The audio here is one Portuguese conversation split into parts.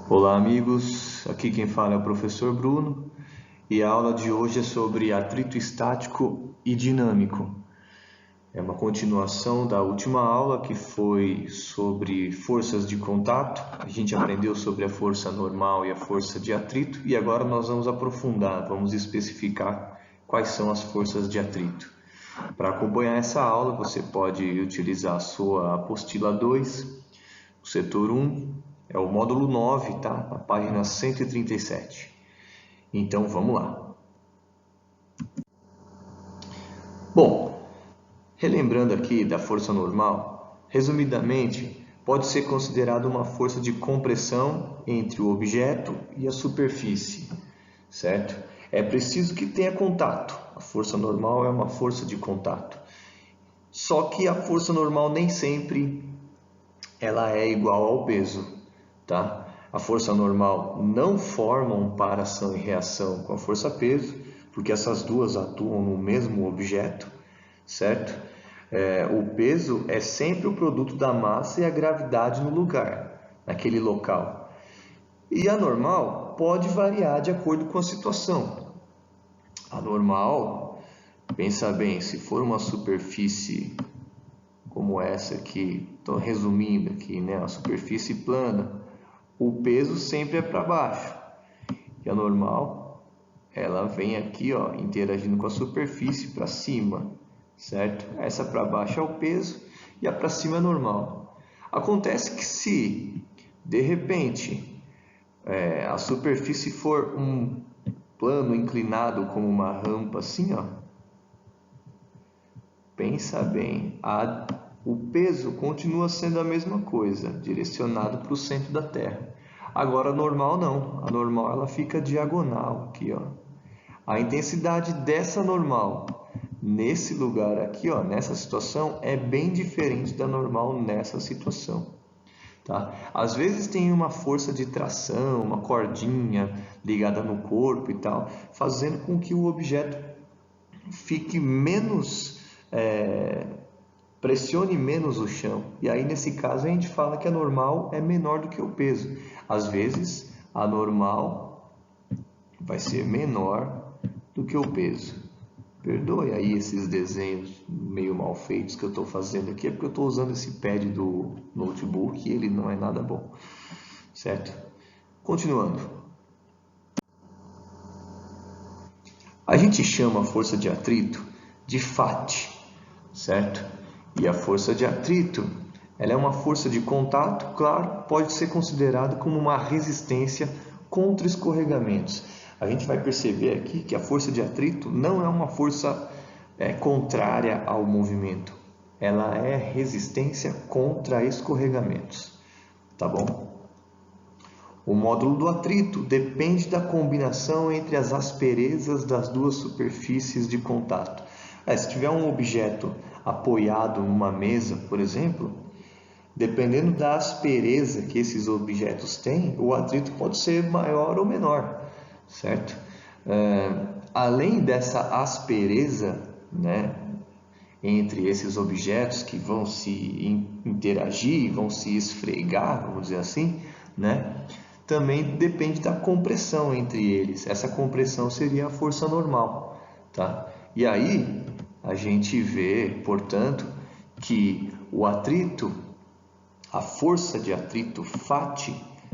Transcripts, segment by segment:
Olá, amigos. Aqui quem fala é o professor Bruno e a aula de hoje é sobre atrito estático e dinâmico. É uma continuação da última aula que foi sobre forças de contato. A gente aprendeu sobre a força normal e a força de atrito e agora nós vamos aprofundar, vamos especificar quais são as forças de atrito. Para acompanhar essa aula, você pode utilizar a sua apostila 2, o setor 1, é o módulo 9, tá? Na página 137. Então, vamos lá. Bom, relembrando aqui da força normal, resumidamente, pode ser considerada uma força de compressão entre o objeto e a superfície, certo? É preciso que tenha contato. A força normal é uma força de contato. Só que a força normal nem sempre ela é igual ao peso, tá? A força normal não forma um par ação e reação com a força-peso, porque essas duas atuam no mesmo objeto, certo? O peso é sempre o produto da massa e a gravidade no lugar, naquele local. E a normal pode variar de acordo com a situação. A normal, pensa bem, se for uma superfície como essa aqui, estou resumindo aqui, né? A superfície plana, o peso sempre é para baixo. E a normal, ela vem aqui, ó, interagindo com a superfície para cima, certo? Essa para baixo é o peso e a para cima é normal. Acontece que se, de repente, a superfície for um plano inclinado como uma rampa assim, ó, pensa bem, o peso continua sendo a mesma coisa, direcionado para o centro da Terra. Agora a normal não, a normal ela fica diagonal aqui, ó. A intensidade dessa normal nesse lugar aqui, ó, nessa situação, é bem diferente da normal nessa situação. Tá? Às vezes tem uma força de tração, uma cordinha ligada no corpo e tal, fazendo com que o objeto fique menos, pressione menos o chão. E aí nesse caso a gente fala que a normal é menor do que o peso. Às vezes a normal vai ser menor do que o peso. Perdoe aí esses desenhos meio mal feitos que eu estou fazendo aqui, é porque eu estou usando esse pad do notebook e ele não é nada bom, certo? Continuando. A gente chama a força de atrito de FAT, certo? E a força de atrito, ela é uma força de contato, claro, pode ser considerada como uma resistência contra escorregamentos. A gente vai perceber aqui que a força de atrito não é uma força contrária ao movimento. Ela é resistência contra escorregamentos, tá bom? O módulo do atrito depende da combinação entre as asperezas das duas superfícies de contato. Se tiver um objeto apoiado numa mesa, por exemplo, dependendo da aspereza que esses objetos têm, o atrito pode ser maior ou menor, certo? Além dessa aspereza, né, entre esses objetos que vão se interagir, vão se esfregar, vamos dizer assim, né? Também depende da compressão entre eles. Essa compressão seria a força normal, tá? E aí a gente vê, portanto, que o atrito, a força de atrito FAT,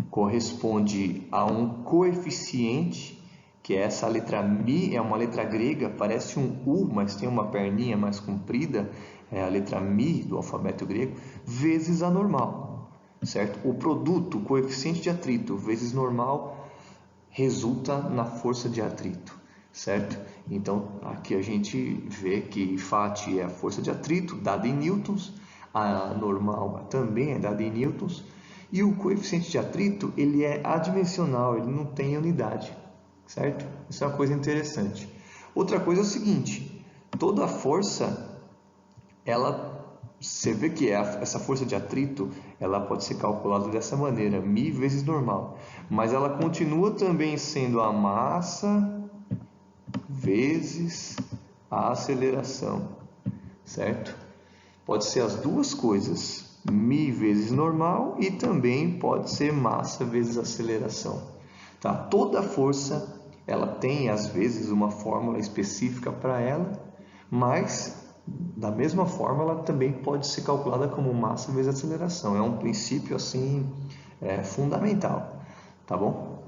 corresponde a um coeficiente, que é essa letra Mi, é uma letra grega, parece um U, mas tem uma perninha mais comprida, é a letra Mi do alfabeto grego, vezes a normal, certo? O produto, o coeficiente de atrito vezes normal, resulta na força de atrito, certo? Então, aqui a gente vê que FAT é a força de atrito, dada em newtons, a normal também é dada em newtons, e o coeficiente de atrito, ele é adimensional, ele não tem unidade, certo? Isso é uma coisa interessante. Outra coisa é o seguinte, toda força, você vê que essa força de atrito, ela pode ser calculada dessa maneira, μ vezes normal, mas ela continua também sendo a massa vezes a aceleração, certo? Pode ser as duas coisas, μ vezes normal e também pode ser massa vezes aceleração. Tá? Toda força ela tem às vezes uma fórmula específica para ela, mas da mesma forma ela também pode ser calculada como massa vezes aceleração. É um princípio assim fundamental, tá bom?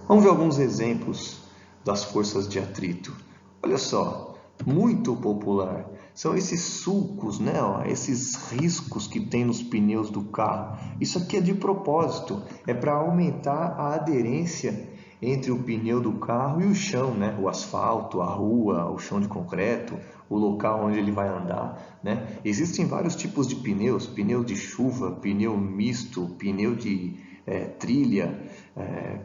Vamos ver alguns exemplos das forças de atrito. Olha só, muito popular são esses sulcos, né? Ó, esses riscos que tem nos pneus do carro. Isso aqui é de propósito, é para aumentar a aderência entre o pneu do carro e o chão, né? O asfalto, a rua, o chão de concreto, o local onde ele vai andar, né? Existem vários tipos de pneus, pneu de chuva, pneu misto, pneu de trilha,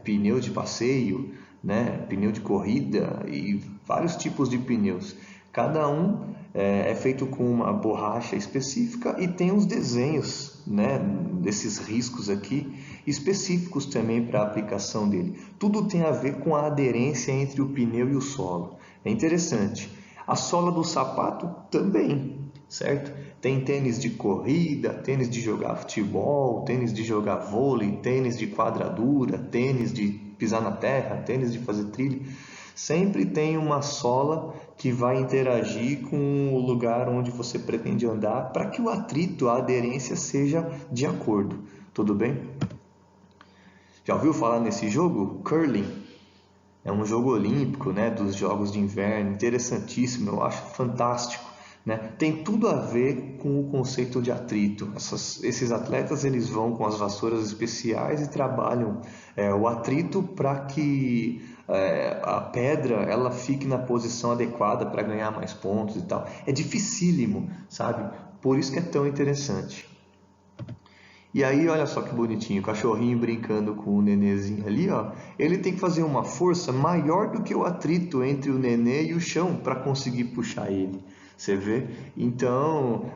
pneu de passeio, né? Pneu de corrida e vários tipos de pneus. Cada um é feito com uma borracha específica e tem os desenhos, né, desses riscos aqui específicos também para a aplicação dele. Tudo tem a ver com a aderência entre o pneu e o solo. É interessante. A sola do sapato também, certo? Tem tênis de corrida, tênis de jogar futebol, tênis de jogar vôlei, tênis de quadradura, tênis de pisar na terra, tênis de fazer trilha. Sempre tem uma sola que vai interagir com o lugar onde você pretende andar para que o atrito, a aderência seja de acordo. Tudo bem? Já ouviu falar nesse jogo? Curling. É um jogo olímpico, né, dos Jogos de Inverno, interessantíssimo, eu acho fantástico. Né? Tem tudo a ver com o conceito de atrito. Esses atletas eles vão com as vassouras especiais e trabalham o atrito para que a pedra ela fique na posição adequada para ganhar mais pontos e tal. É dificílimo, sabe? Por isso que é tão interessante. E aí, olha só que bonitinho, o cachorrinho brincando com o nenêzinho ali, ó. Ele tem que fazer uma força maior do que o atrito entre o nenê e o chão para conseguir puxar ele. Você vê? Então,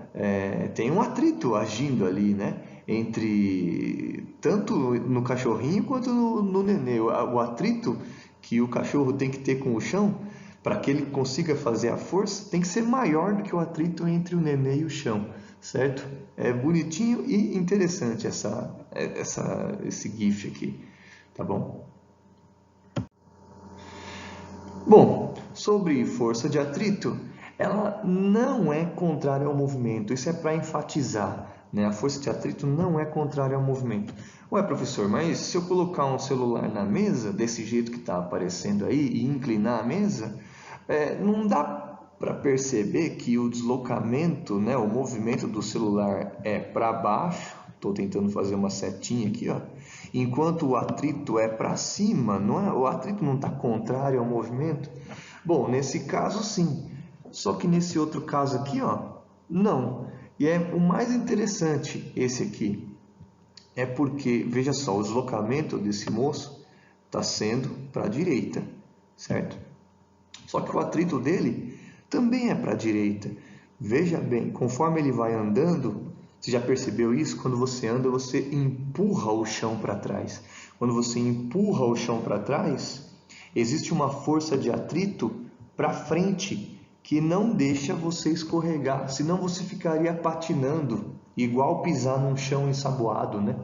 tem um atrito agindo ali, né? Entre tanto no cachorrinho quanto no nenê. O atrito que o cachorro tem que ter com o chão para que ele consiga fazer a força tem que ser maior do que o atrito entre o nenê e o chão, certo? É bonitinho e interessante esse GIF aqui, tá bom? Bom, sobre força de atrito, ela não é contrária ao movimento, isso é para enfatizar, né? A força de atrito não é contrária ao movimento. Ué, professor, mas se eu colocar um celular na mesa, desse jeito que está aparecendo aí, e inclinar a mesa, não dá para perceber que o deslocamento, né, o movimento do celular é para baixo, estou tentando fazer uma setinha aqui, ó, enquanto o atrito é para cima, não é? O atrito não está contrário ao movimento? Bom, nesse caso sim, só que nesse outro caso aqui, ó, não. E é o mais interessante esse aqui, é porque, veja só, o deslocamento desse moço está sendo para a direita, certo? Só que o atrito dele também é para a direita. Veja bem, conforme ele vai andando, você já percebeu isso? Quando você anda, você empurra o chão para trás. Quando você empurra o chão para trás, existe uma força de atrito para frente que não deixa você escorregar, senão você ficaria patinando, igual pisar num chão ensaboado, né?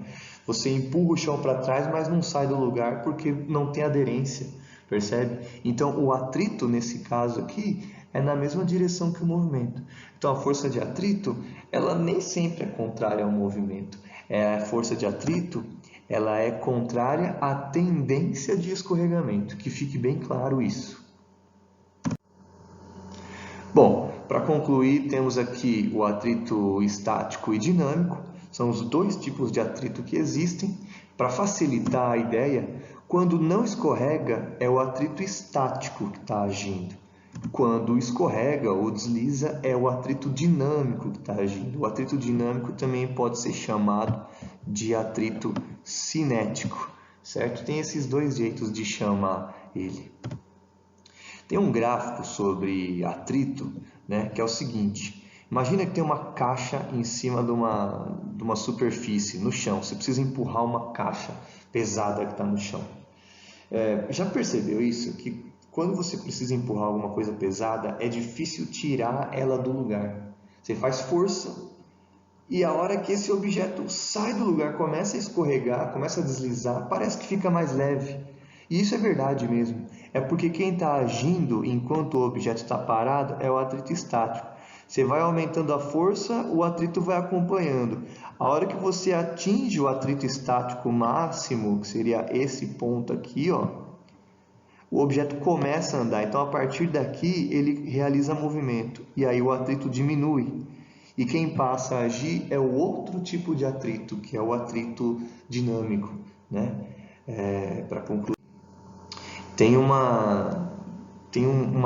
Você empurra o chão para trás, mas não sai do lugar porque não tem aderência, percebe? Então, o atrito, nesse caso aqui, é na mesma direção que o movimento. Então, a força de atrito, ela nem sempre é contrária ao movimento. A força de atrito, ela é contrária à tendência de escorregamento, que fique bem claro isso. Bom, para concluir, temos aqui o atrito estático e dinâmico. São os dois tipos de atrito que existem. Para facilitar a ideia, quando não escorrega, é o atrito estático que está agindo. Quando escorrega ou desliza, é o atrito dinâmico que está agindo. O atrito dinâmico também pode ser chamado de atrito cinético, certo? Tem esses dois jeitos de chamar ele. Tem um gráfico sobre atrito, né, que é o seguinte. Imagina que tem uma caixa em cima de uma superfície, no chão. Você precisa empurrar uma caixa pesada que está no chão. Já percebeu isso? Que quando você precisa empurrar alguma coisa pesada, é difícil tirar ela do lugar. Você faz força e a hora que esse objeto sai do lugar, começa a escorregar, começa a deslizar, parece que fica mais leve. E isso é verdade mesmo. É porque quem está agindo enquanto o objeto está parado é o atrito estático. Você vai aumentando a força, o atrito vai acompanhando. A hora que você atinge o atrito estático máximo, que seria esse ponto aqui, ó, o objeto começa a andar. Então, a partir daqui, ele realiza movimento. E aí o atrito diminui. E quem passa a agir é o outro tipo de atrito, que é o atrito dinâmico, né? Para concluir, tem uma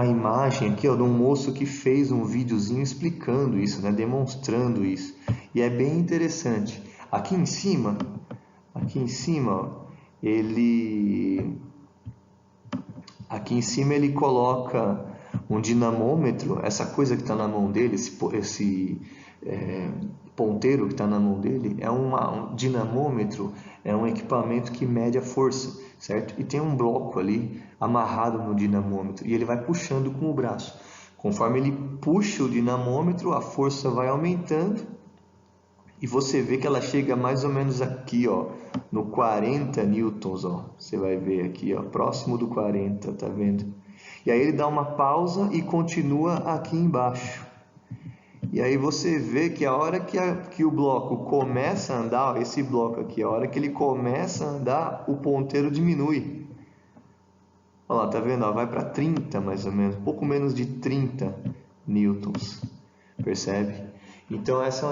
imagem aqui, ó, de um moço que fez um videozinho explicando isso, né? Demonstrando isso. E é bem interessante. Aqui em cima, ó, aqui em cima ele coloca um dinamômetro, essa coisa que está na mão dele, esse ponteiro que está na mão dele, um dinamômetro, é um equipamento que mede a força, certo? E tem um bloco ali amarrado no dinamômetro e ele vai puxando com o braço. Conforme ele puxa o dinamômetro, a força vai aumentando e você vê que ela chega mais ou menos aqui, ó, no 40 newtons, ó. Você vai ver aqui, ó, próximo do 40, tá vendo? E aí ele dá uma pausa e continua aqui embaixo. E aí você vê que a hora que o bloco começa a andar, ó, esse bloco aqui, a hora que ele começa a andar, o ponteiro diminui. Olha lá, tá vendo? Ó, vai para 30 mais ou menos, pouco menos de 30 newtons, percebe? Então essa é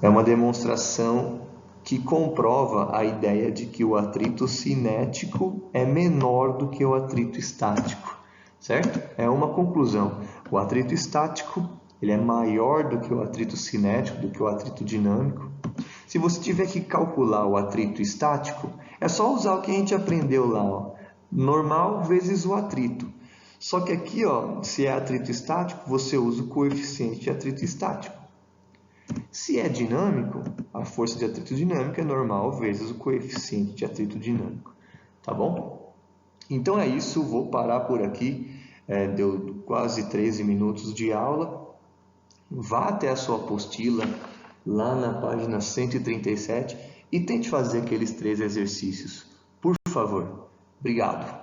uma demonstração que comprova a ideia de que o atrito cinético é menor do que o atrito estático, certo? É uma conclusão. O atrito estático ele é maior do que o atrito cinético, do que o atrito dinâmico. Se você tiver que calcular o atrito estático, é só usar o que a gente aprendeu lá, ó, normal vezes o atrito. Só que aqui, ó, se é atrito estático, você usa o coeficiente de atrito estático. Se é dinâmico, a força de atrito dinâmico é normal vezes o coeficiente de atrito dinâmico. Tá bom? Então é isso, vou parar por aqui. Deu quase 13 minutos de aula. Vá até a sua apostila, lá na página 137, e tente fazer aqueles 3 exercícios. Por favor. Obrigado.